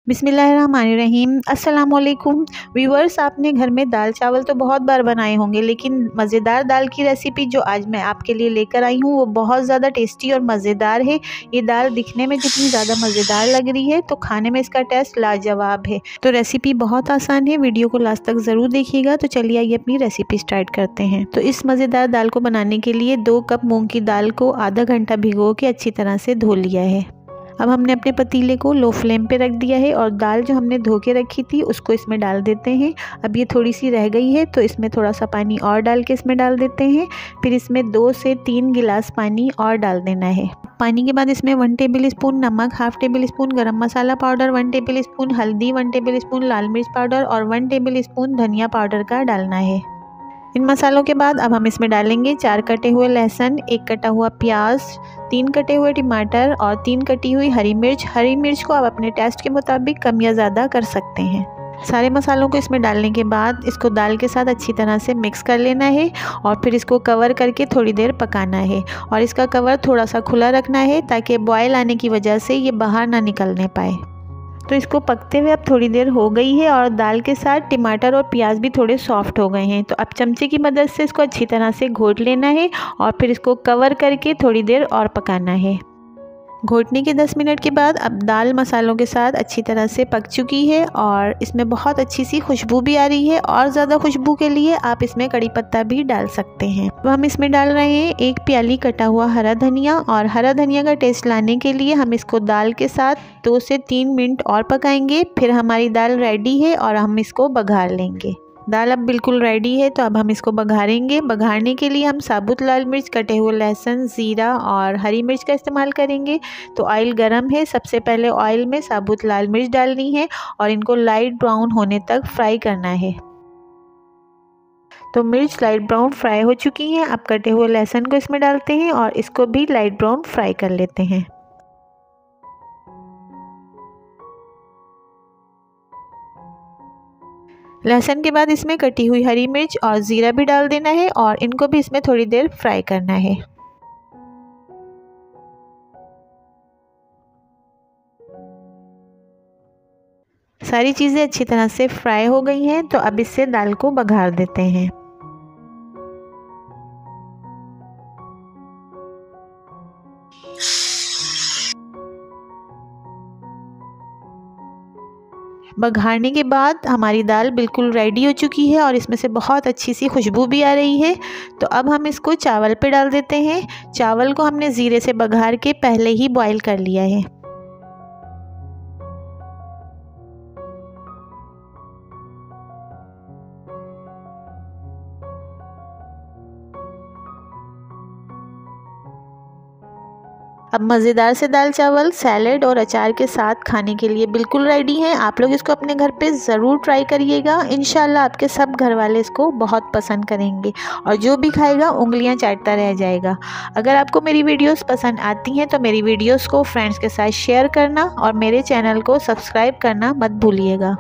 बिस्मिल्लाहिर्रहमानिर्रहीम। अस्सलाम वालेकुम व्यूअर्स, आपने घर में दाल चावल तो बहुत बार बनाए होंगे, लेकिन मज़ेदार दाल की रेसिपी जो आज मैं आपके लिए लेकर आई हूँ वो बहुत ज़्यादा टेस्टी और मज़ेदार है। ये दाल दिखने में जितनी ज़्यादा मज़ेदार लग रही है तो खाने में इसका टेस्ट लाजवाब है। तो रेसिपी बहुत आसान है, वीडियो को लास्ट तक ज़रूर देखिएगा। तो चलिए आइए अपनी रेसिपी स्टार्ट करते हैं। तो इस मज़ेदार दाल को बनाने के लिए 2 कप मूँग की दाल को आधा घंटा भिगो के अच्छी तरह से धो लिया है। अब हमने अपने पतीले को लो फ्लेम पे रख दिया है और दाल जो हमने धो के रखी थी उसको इसमें डाल देते हैं। अब ये थोड़ी सी रह गई है तो इसमें थोड़ा सा पानी और डाल के इसमें डाल देते हैं। फिर इसमें 2 से 3 गिलास पानी और डाल देना है। पानी के बाद इसमें 1 टेबल स्पून नमक, 1/2 टेबल स्पून गरम मसाला पाउडर, 1 टेबल स्पून हल्दी, 1 टेबल स्पून लाल मिर्च पाउडर और 1 टेबल स्पून धनिया पाउडर का डालना है। इन मसालों के बाद अब हम इसमें डालेंगे 4 कटे हुए लहसुन, 1 कटा हुआ प्याज, 3 कटे हुए टमाटर और 3 कटी हुई हरी मिर्च। हरी मिर्च को आप अपने टेस्ट के मुताबिक कम या ज़्यादा कर सकते हैं। सारे मसालों को इसमें डालने के बाद इसको दाल के साथ अच्छी तरह से मिक्स कर लेना है और फिर इसको कवर करके थोड़ी देर पकाना है। और इसका कवर थोड़ा सा खुला रखना है ताकि बॉयल आने की वजह से ये बाहर ना निकलने पाए। तो इसको पकते हुए अब थोड़ी देर हो गई है और दाल के साथ टमाटर और प्याज भी थोड़े सॉफ्ट हो गए हैं। तो अब चमचे की मदद से इसको अच्छी तरह से घोट लेना है और फिर इसको कवर करके थोड़ी देर और पकाना है। घोटने के 10 मिनट के बाद अब दाल मसालों के साथ अच्छी तरह से पक चुकी है और इसमें बहुत अच्छी सी खुशबू भी आ रही है। और ज़्यादा खुशबू के लिए आप इसमें कड़ी पत्ता भी डाल सकते हैं। तो हम इसमें डाल रहे हैं 1 प्याली कटा हुआ हरा धनिया और हरा धनिया का टेस्ट लाने के लिए हम इसको दाल के साथ 2 से 3 मिनट और पकाएंगे। फिर हमारी दाल रेडी है और हम इसको बघार लेंगे। दाल अब बिल्कुल रेडी है तो अब हम इसको बघारेंगे। बघारने के लिए हम साबुत लाल मिर्च, कटे हुए लहसुन, ज़ीरा और हरी मिर्च का इस्तेमाल करेंगे। तो ऑयल गरम है, सबसे पहले ऑयल में साबुत लाल मिर्च डालनी है और इनको लाइट ब्राउन होने तक फ्राई करना है। तो मिर्च लाइट ब्राउन फ्राई हो चुकी हैं। अब कटे हुए लहसुन को इसमें डालते हैं और इसको भी लाइट ब्राउन फ्राई कर लेते हैं। लहसुन के बाद इसमें कटी हुई हरी मिर्च और ज़ीरा भी डाल देना है और इनको भी इसमें थोड़ी देर फ्राई करना है। सारी चीज़ें अच्छी तरह से फ्राई हो गई हैं तो अब इससे दाल को बघार देते हैं। बघारने के बाद हमारी दाल बिल्कुल रेडी हो चुकी है और इसमें से बहुत अच्छी सी खुशबू भी आ रही है। तो अब हम इसको चावल पे डाल देते हैं। चावल को हमने ज़ीरे से बघार के पहले ही बॉईल कर लिया है। अब मज़ेदार से दाल चावल सैलेड और अचार के साथ खाने के लिए बिल्कुल रेडी हैं। आप लोग इसको अपने घर पे ज़रूर ट्राई करिएगा। इंशाल्लाह आपके सब घर वाले इसको बहुत पसंद करेंगे और जो भी खाएगा उंगलियां चाटता रह जाएगा। अगर आपको मेरी वीडियोस पसंद आती हैं तो मेरी वीडियोस को फ्रेंड्स के साथ शेयर करना और मेरे चैनल को सब्सक्राइब करना मत भूलिएगा।